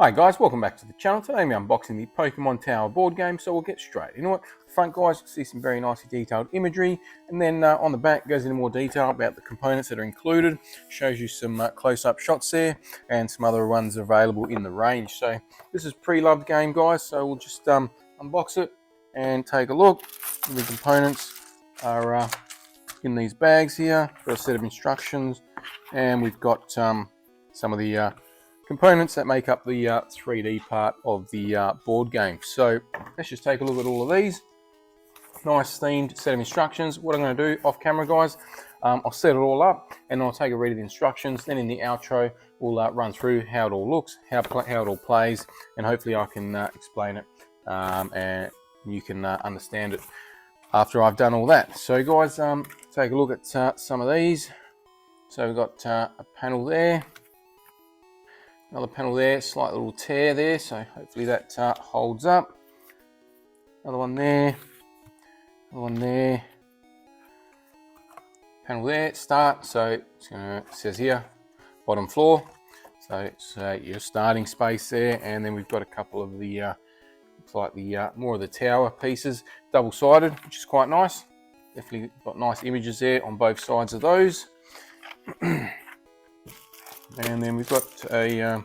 Hi guys, welcome back to the channel. Today we're unboxing the Pokemon Tower board game, so we'll get straight into it. Front guys, you'll see some very nicely detailed imagery, and then on the back goes into more detail about the components that are included, shows you some close-up shots there, and some other ones available in the range. So this is a pre-loved game guys, so we'll just unbox it and take a look. The components are in these bags here. Got a set of instructions, and we've got some of the components that make up the 3D part of the board game. So let's just take a look at all of these. Nice themed set of instructions. What I'm going to do off camera guys, I'll set it all up and I'll take a read of the instructions. Then in the outro we'll run through how it all looks, how it all plays, and hopefully I can explain it and you can understand it after I've done all that. So guys, take a look at some of these. So we've got a panel there, another panel there, slight little tear there, so hopefully that holds up. Another one there, another one there, panel there, start. So it says here, bottom floor. So it's your starting space there, and then we've got a couple of the, looks like the more of the tower pieces, double-sided, which is quite nice. Definitely got nice images there on both sides of those. And then we've got a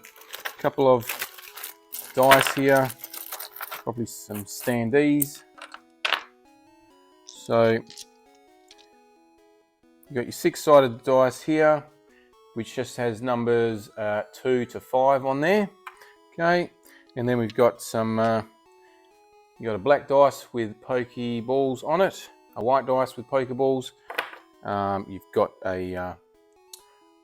couple of dice here, probably some standees. So you've got your six-sided dice here, which just has numbers 2 to 5 on there. Okay, and then we've got some, you got a black dice with Pokeballs on it, a white dice with Pokeballs. You've got a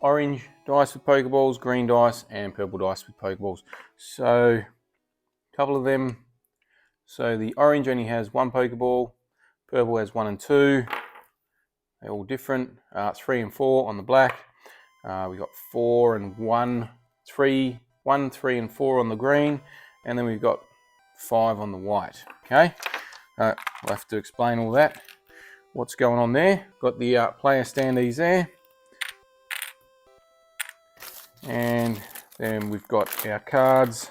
orange dice with Pokeballs, green dice, and purple dice with Pokeballs. So a couple of them. So the orange only has one Pokeball, purple has 1 and 2. They're all different. 3 and 4 on the black. We've got 4 and 1, 3, 1, 3 and 4 on the green, and then we've got 5 on the white. Okay, we'll have to explain all that. What's going on there? Got the player standees there. And then we've got our cards.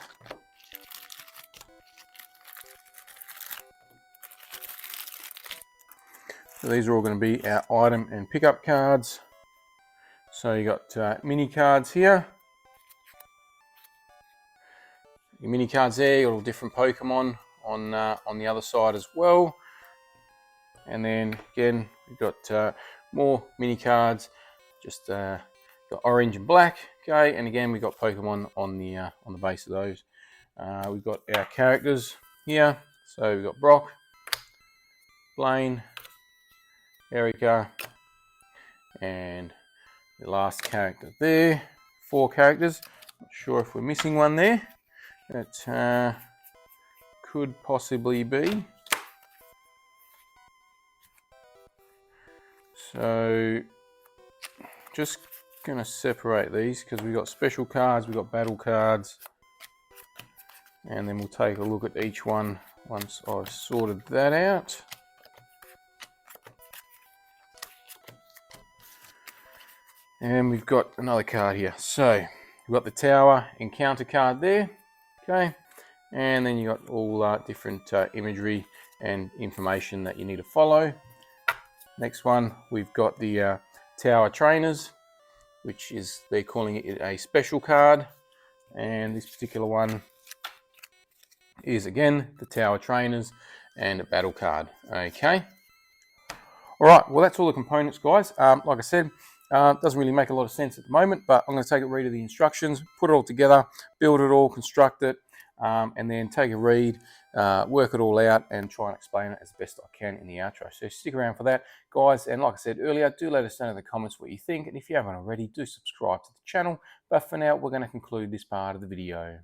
So these are all going to be our item and pickup cards. So you got mini cards here. Your mini cards there, you got all different Pokemon on the other side as well. And then again, we've got more mini cards, just got orange and black. Okay, and again we've got Pokemon on the base of those. We've got our characters here. So we've got Brock, Blaine, Erica, and the last character there. 4 characters. Not sure if we're missing one there. That could possibly be. So just gonna separate these because we've got special cards, we've got battle cards, and then we'll take a look at each one once I've sorted that out. And we've got another card here. So we've got the tower encounter card there. Okay, and then you got all different imagery and information that you need to follow. Next one, we've got the tower trainers, which is, they're calling it a special card, and this particular one is again the tower trainers and a battle card. Okay, all right, well that's all the components guys. Like I said, doesn't really make a lot of sense at the moment, but I'm going to take a read of the instructions, put it all together, build it all, construct it, and then take a read, work it all out, and try and explain it as best I can in the outro. So stick around for that, guys. And like I said earlier, do let us know in the comments what you think. And if you haven't already, do subscribe to the channel. But for now, we're going to conclude this part of the video.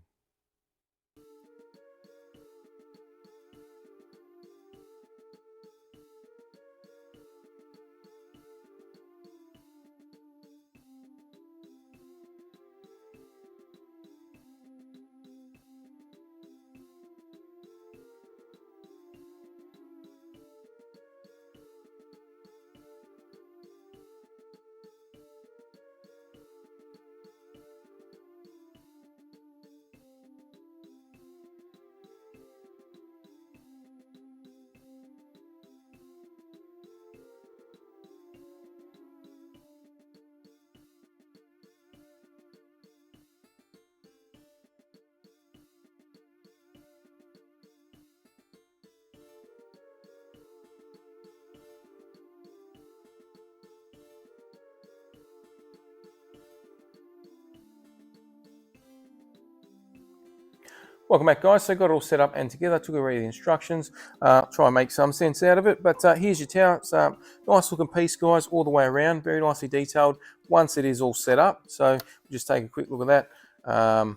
Welcome back, guys. So got it all set up and together. Took a read of the instructions, try and make some sense out of it. But here's your tower. It's a nice looking piece, guys, all the way around. Very nicely detailed once it is all set up. So we'll just take a quick look at that.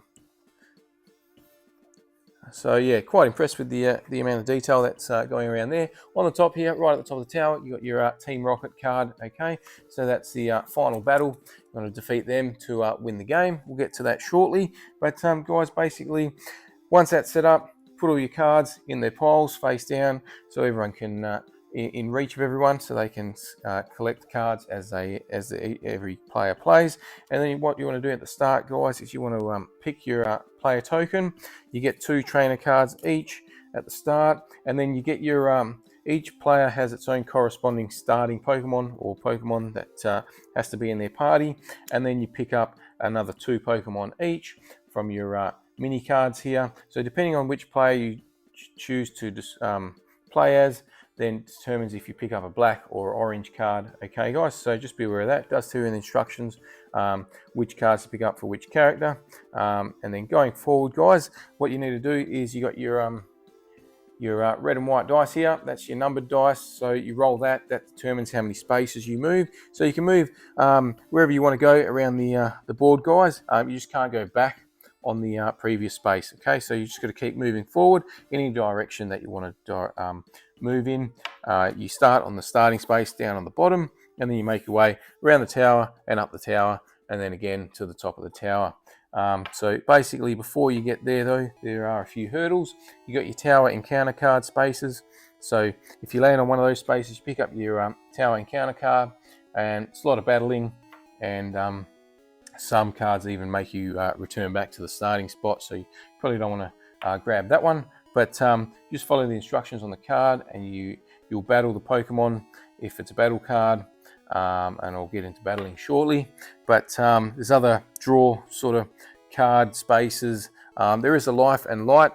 So yeah, quite impressed with the amount of detail that's going around there. On the top here, right at the top of the tower, you got your Team Rocket card. Okay, so that's the final battle. You want to defeat them to win the game. We'll get to that shortly. But guys, basically, once that's set up, put all your cards in their piles face down, so everyone can in reach of everyone, so they can collect cards as every player plays. And then what you want to do at the start, guys, is you want to pick your player token. You get 2 trainer cards each at the start, and then you get your each player has its own corresponding starting Pokemon or Pokemon that has to be in their party, and then you pick up another 2 Pokemon each from your mini cards here. So depending on which player you choose to play as, then determines if you pick up a black or orange card. Okay, guys, so just be aware of that. It does tell you in the instructions which cards to pick up for which character. And then going forward, guys, what you need to do is you got your red and white dice here. That's your numbered dice. So you roll that. That determines how many spaces you move. So you can move wherever you want to go around the board, guys. You just can't go back on the previous space. Okay, so you just got to keep moving forward in any direction that you want to move in. You start on the starting space down on the bottom, and then you make your way around the tower and up the tower, and then again to the top of the tower. So basically, before you get there, though, there are a few hurdles. You got your tower encounter card spaces. So if you land on one of those spaces, you pick up your tower encounter card, and it's a lot of battling, and some cards even make you return back to the starting spot, so you probably don't want to grab that one. But just follow the instructions on the card, and you'll battle the Pokemon if it's a battle card, and I'll get into battling shortly. But there's other draw sort of card spaces. There is a life and light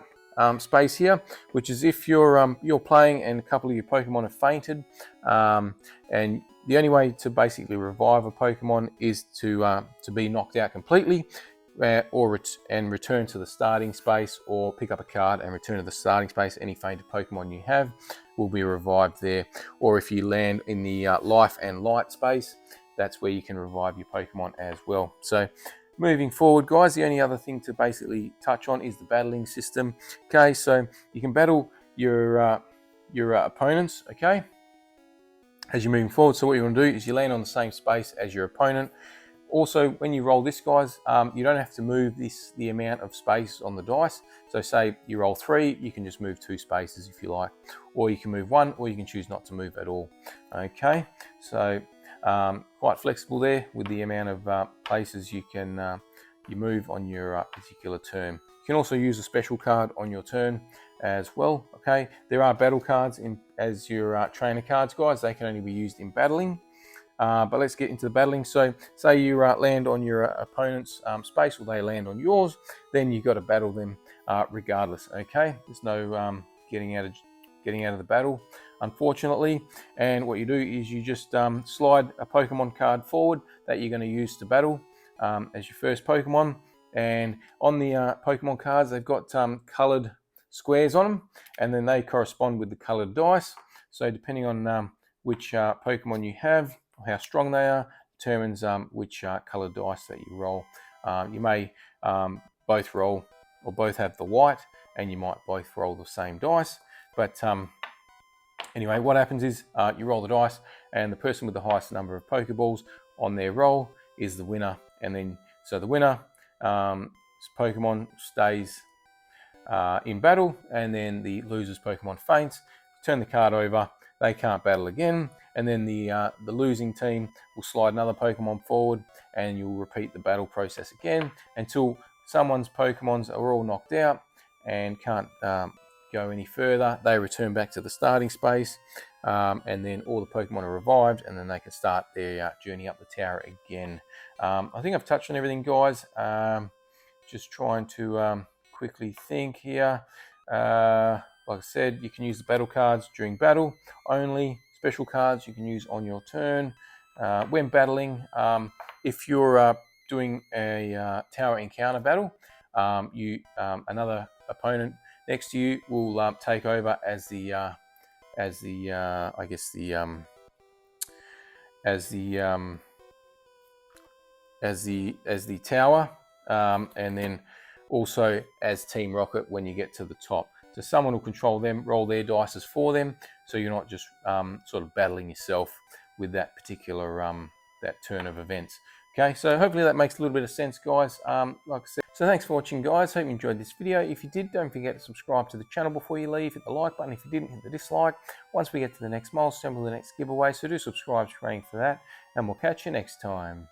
space here, which is if you're playing and a couple of your Pokemon have fainted, and the only way to basically revive a Pokemon is to be knocked out completely, and return to the starting space, or pick up a card and return to the starting space. Any fainted Pokemon you have will be revived there. Or if you land in the life and light space, that's where you can revive your Pokemon as well. So moving forward, guys, the only other thing to basically touch on is the battling system. Okay, so you can battle your opponents, okay, as you're moving forward. So what you want to do is you land on the same space as your opponent. Also, when you roll this, guys, you don't have to move the amount of space on the dice. So say you roll 3, you can just move 2 spaces if you like, or you can move 1, or you can choose not to move at all. Okay, so quite flexible there with the amount of places you can you move on your particular turn. You can also use a special card on your turn as well. Okay, there are battle cards as your trainer cards, guys. They can only be used in battling. But let's get into the battling. So say you land on your opponent's space, or they land on yours, then you've got to battle them regardless. Okay, there's no getting out of the battle, unfortunately. And what you do is you just slide a Pokemon card forward that you're going to use to battle as your first Pokemon. And on the Pokemon cards, they've got coloured squares on them, and then they correspond with the coloured dice. So depending on which Pokemon you have, or how strong they are, determines which coloured dice that you roll. You may both roll, or both have the white, and you might both roll the same dice. But anyway, what happens is you roll the dice, and the person with the highest number of Pokeballs on their roll is the winner. And then, so the winner Pokemon stays in battle, and then the loser's Pokemon faints. Turn the card over, they can't battle again, and then the losing team will slide another Pokemon forward, and you'll repeat the battle process again until someone's Pokemons are all knocked out and can't go any further. They return back to the starting space, and then all the Pokemon are revived, and then they can start their journey up the tower again. I think I've touched on everything, guys. Just trying to quickly think here. Like I said, you can use the battle cards during battle only. Special cards you can use on your turn. When battling, if you're doing a tower encounter battle, another opponent next to you will take over as the tower, and then also as Team Rocket when you get to the top. So someone will control them, roll their dice for them, so you're not just sort of battling yourself with that particular that turn of events. Okay, so hopefully that makes a little bit of sense, guys. Like I said, so thanks for watching, guys. Hope you enjoyed this video. If you did, don't forget to subscribe to the channel before you leave. Hit the like button. If you didn't, hit the dislike. Once we get to the next milestone with the next giveaway, so do subscribe, training for that, and we'll catch you next time.